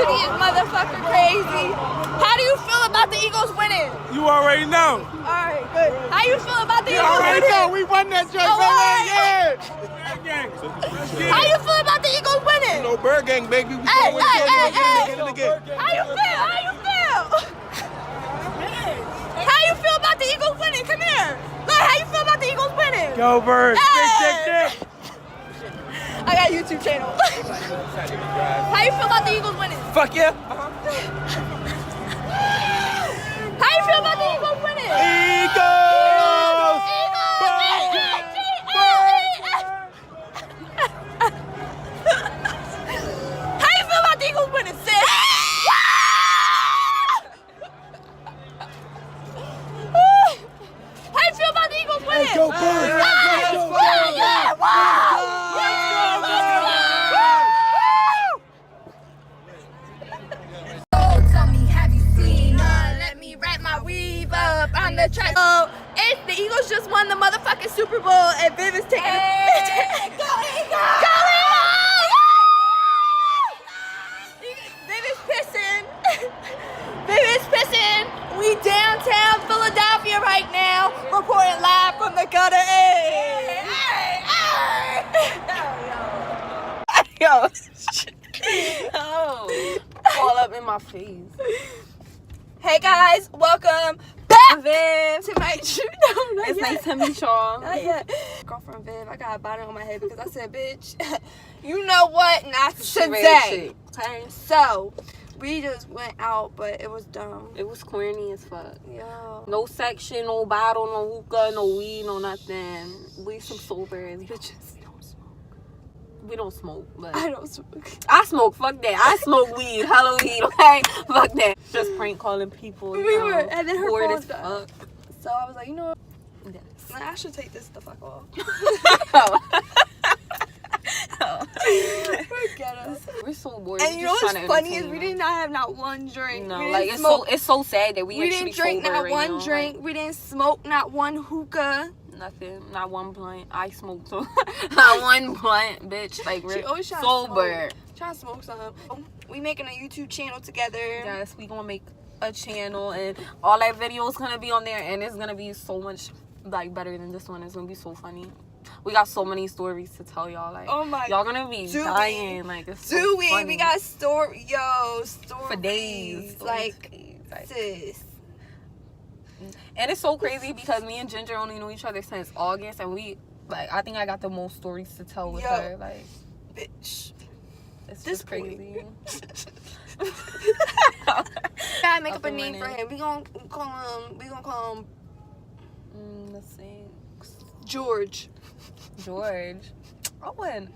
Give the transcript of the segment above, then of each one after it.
Rudy is motherfucking crazy. How do you feel about the Eagles winning? You already know. Alright, good. How you feel about the You Eagles already winning? know. We won that joint. Alright. Yeah. How you feel about the Eagles winning? No bird gang, baby. We Hey, going hey, hey, again. How you feel? How you feel? How you feel about the Eagles winning? Come here. Look, how you feel about the Eagles winning? Go birds. Hey. I got a YouTube channel. How you feel about the Eagles winning? Fuck yeah. How you feel about the Eagles winning? Eagles! How you feel about the Eagles winning, sis? How you feel about the Eagles winning? Go birds! On the track. Oh, the Eagles just won the motherfucking Super Bowl and Viv is taking it. Go Eagles! Go Eagles! Viv is pissing. Viv is pissing. We downtown Philadelphia right now, reporting live from the gutter. Hey! Yo. Oh. All up in my face. Hey guys, welcome back Viv. to my It's yet. nice to meet y'all. Not yet. Girlfriend Viv, I got a bonnet on my head because I said, bitch, you know what? Not today. Okay. So, we just went out, but it was dumb. It was corny as fuck. Yo. No section, no bottle, no hookah, no weed, no nothing. We some sober as bitches. We don't smoke, but I don't smoke. I smoke. Fuck that. I smoke weed. Hello weed. Okay. Fuck that. Just prank calling people. We were, and then her bored phone as died. fuck. So I was like, you know what? Yes. I should take this the fuck off. Forget us. We're so bored. And We're you know just what's trying to funny is entertain we them. did not have not one drink. No, We didn't like smoke. it's so sad that we actually didn't drink sober not right one now. drink. Like, We didn't smoke not one hookah. nothing, not one blunt. I smoke so not one blunt, bitch. Like She we're always trying sober. Trying to smoke something. We making a YouTube channel together. Yes, we gonna make a channel and all that videos gonna be on there, and it's gonna be so much like better than this one. It's gonna be so funny. We got so many stories to tell y'all. Like, Oh my- y'all gonna be Do we? dying. Like, it's so Do we? funny. We got stories for days. Like, Like, sis. and it's so crazy because me and Ginger only know each other since August, and we like I think I got the most stories to tell with Yo. her. Like, Bitch. it's This just crazy. Gotta make Up up a and name for running. him. We gonna call him Let's see. George. George. I wouldn't.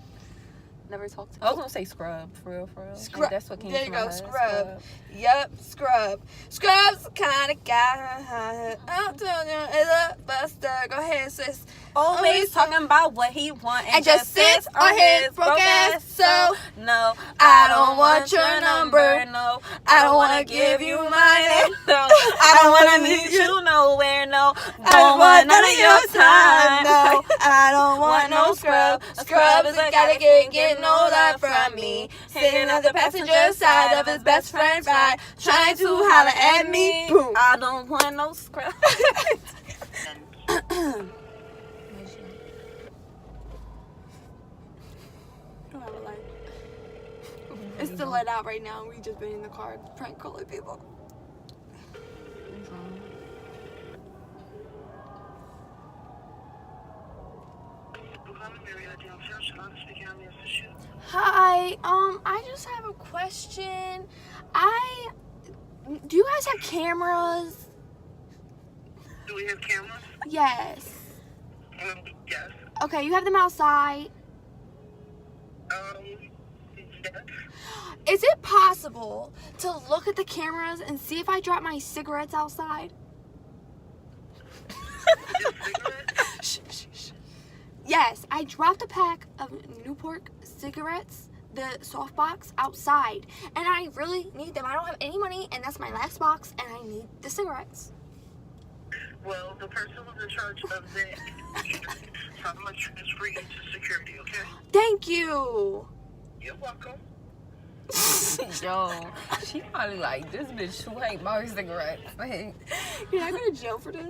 Never talked to. I was gonna say Scrub, for real, for real. Scrub. Like, that's what came There to you my go, head. Scrub. Yep, Scrub. Scrub's the kind of guy. I'm telling you, it's a buster. Go ahead, sis. Always talking about what he want And just sits on his broke ass. So no, I don't want your number. No, I don't wanna give you mine. No, I don't wanna meet you nowhere. No, I don't want none of your time. No, I don't want no scrub. A scrub is a guy that can't get no love from me. Sitting on the passenger side of his best friend's ride, trying to holler at me. Boom. I don't want no scrub. It's still let out right now. We just been in the car prank calling people. Hi, I just have a question. Do you guys have cameras? Do we have cameras? Yes. Yes. Okay, you have them outside. Yes. Is it possible to look at the cameras and see if I drop my cigarettes outside? Shh, shh, shh. Yes, I dropped a pack of Newport cigarettes, the soft box, outside. And I really need them. I don't have any money, and that's my last box, and I need the cigarettes. Well, the person who's in charge of that, so I'm going to transfer you to security, okay? Thank you. You're welcome. Yo, she probably like, this bitch who ain't bought cigarettes. Like, You're not going to jail for this?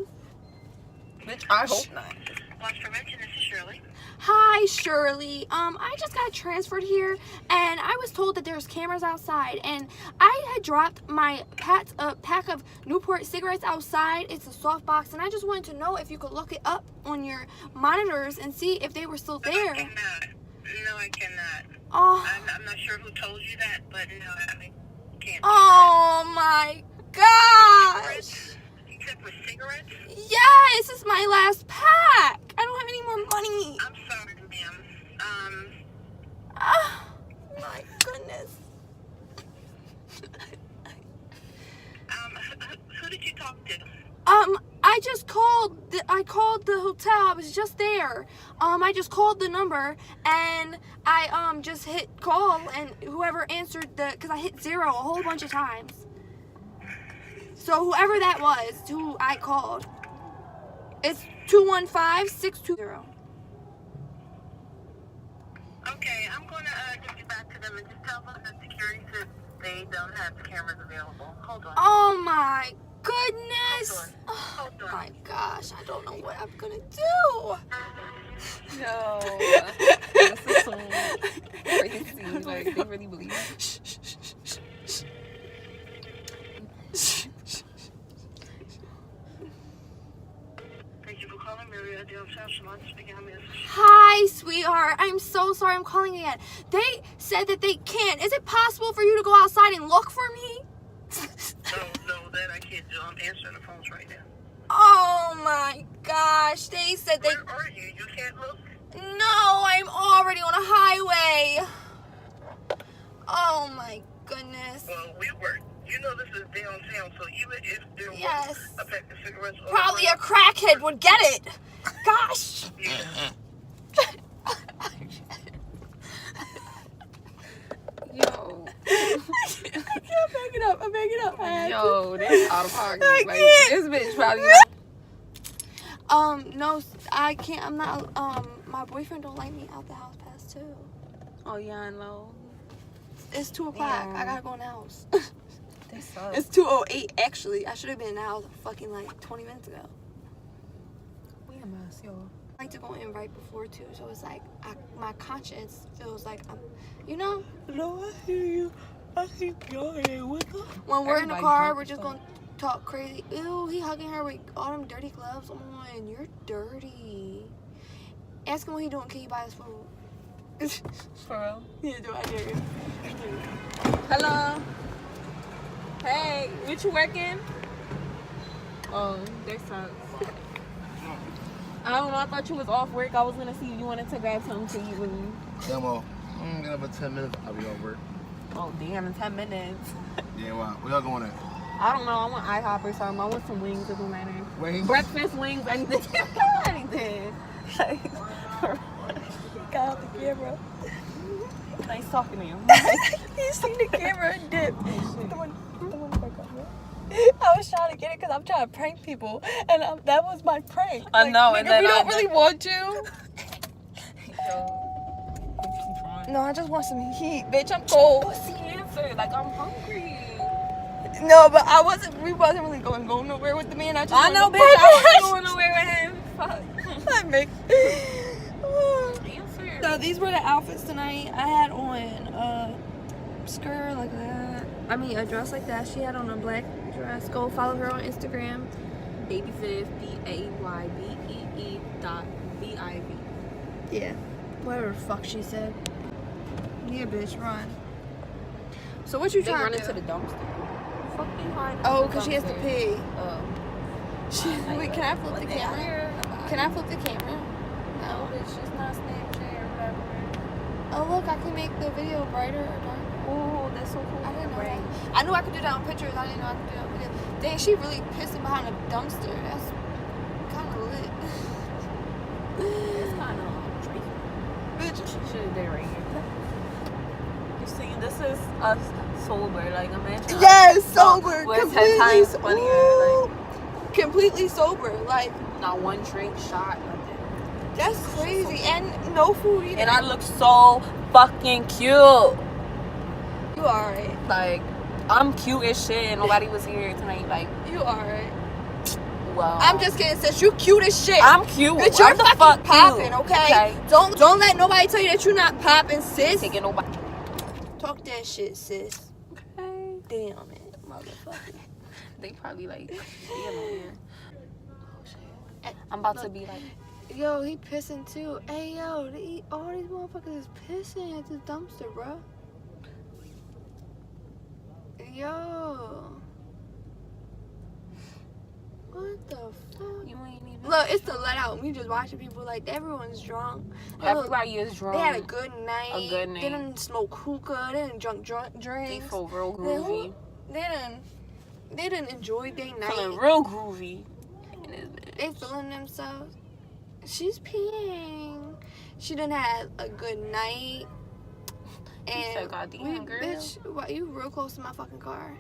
bitch, I hope not. Loss prevention, this is Shirley. Hi, Shirley. I just got transferred here, and I was told that there's cameras outside, and I had dropped my pack of Newport cigarettes outside. It's a soft box, and I just wanted to know if you could look it up on your monitors and see if they were still there. I cannot. No, I cannot. Oh, I'm not sure who told you that, but no, I can't. oh my gosh. Except for cigarettes? Yes, this is my last pack. I don't have any more money. I'm sorry, ma'am. Oh, my goodness. Who did you talk to? I just called. I called the hotel. I was just there. I just called the number and I just hit call, and whoever answered because I hit 0 a whole bunch of times. So whoever that was who I called, it's 215-620. Okay, I'm going to get you back to them and just tell them that security says they don't have the cameras available. Hold on. Oh my goodness. Hold Oh on. my gosh, I don't know what I'm gonna do. No. This is so crazy. Like, they really believe it. Thank you for calling Marriott Downtown. Shalon speaking. How may I assist you? Hi, sweetheart. I'm so sorry I'm calling again. They said that they can't. Is it possible for you to go outside and look for me? No, that I can't do. I'm answering the phones right now. Oh my gosh. They said they... Where are you? You can't look? No, I'm already on a highway. Oh my goodness. Well, we work. You know this is downtown, so even if there was Yes. a pack of cigarettes on Probably the a crackhead would get it. Gosh. ground, yeah. Yo. I'm backing up. I'm backing up. I have to. Yo, that's out of pocket. I Like, can't. this bitch probably No, I can't. I'm not. My boyfriend don't like me out the house past 2. Oh, yeah, I know. It's 2 o'clock. Yeah. I gotta go in the house. That sucks. It's 2:08 actually. I should have been in the house fucking like 20 minutes ago. We a mess, yo. I like to go in right before 2, so it's like my conscience feels like I'm, you know. No, I hear you. I keep going with her. When we're in the Everybody car, drunk we're as just fuck. gonna talk crazy. Ew, he hugging her with all them dirty gloves on. You're dirty. Ask him what he doing. Can you buy his food? For real? Yeah, do I dare you? Hello. Hey, what you working? Oh, that sucks. I don't know. I thought you was off work. I was gonna see if you wanted to grab something to eat with me. Demo. I'm gonna have 10 minutes. I'll be on work. Oh damn! In 10 minutes. Yeah, wow. Where y'all going at? I don't know. I want IHOP or something. I want some wings. It don't matter. Wings? Breakfast wings. Anything. Anything. Like, Got out the camera. nice talking to you. He seen the camera and dipped. The one back up, man. I was trying to get it because I'm trying to prank people, and that was my prank. I know, nigga, and then we don't I- really want you. Yo. No, I just want some heat, bitch. I'm cold. What's the answer? Like, I'm hungry. No, but we wasn't really going nowhere with the man. I just I know, wanted bitch. to- I wasn't going nowhere with him. Fuck. I make. Answer. So these were the outfits tonight. I had on a skirt like that. I mean, a dress like that. She had on a black dress. Go follow her on Instagram. Babyfib, BAYBEE.VIV. Yeah. Whatever the fuck she said. Yeah, bitch, run. So what you They trying run to into do? the dumpster. Fuck they hide. Oh, because she has to pee. Oh. Wait, can I flip the camera? Can I flip the camera? No, it's just not Snapchat or whatever. Oh, look, I can make the video brighter or darker. Oh, that's so cool. I didn't know that. I knew I could do that on pictures. I didn't know I could do that on video. Dang, she really pissing behind a dumpster. That's kind of lit. It's kind of tricky. Bitch. She should have did it right here. You see, this is us sober. Like, imagine. us Yes, sober. with 10 Completely times sober. funnier. Completely sober. Like, Like, not one drink, shot, nothing. that's crazy. And no food either. And I look so fucking cute. You alright. Like, I'm cute as shit and nobody was here tonight. Like, You alright. well. I'm just kidding, sis. You cute as shit. I'm cute. But you're I'm the fucking fuck popping, cute. okay? Don't let nobody tell you that you're not popping, sis. Taking nobody. Talk that shit, sis. Okay. Damn it, motherfucker. They probably like, damn here. Oh shit. I'm about to be like, Yo, he pissing too. Hey, yo, all these motherfuckers is pissing at this dumpster, bro. Yo. What the fuck? you ain't even. Look, it's the let out. We just watching people like everyone's drunk. Everybody is drunk. They had a good night. A good night. They didn't smoke hookah. They didn't drink They drinks. feel real groovy. They didn't enjoy their night. Feeling real groovy. in this bitch. They feeling themselves. She's peeing. She done had a good night. And said, "Goddamn, girl." bitch, why you real close to my fucking car?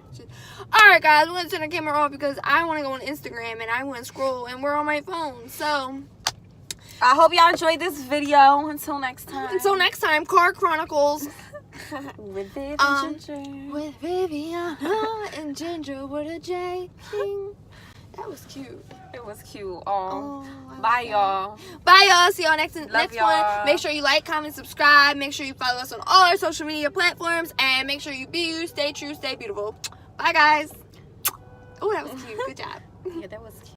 Alright guys, we're gonna turn the camera off because I wanna go on Instagram and I wanna scroll and we're on my phone. So I hope y'all enjoyed this video. Until next time. until next time, Car Chronicles With Viv Um, and Ginger. with Viviana and Ginger with a J. That was cute. It was cute. Oh, Bye, y'all. Bye, y'all. See y'all next y'all. one. Make sure you like, comment, subscribe. Make sure you follow us on all our social media platforms. And make sure you be you, stay true, stay beautiful. Bye, guys. Oh, that was cute. Good job. Yeah, that was cute.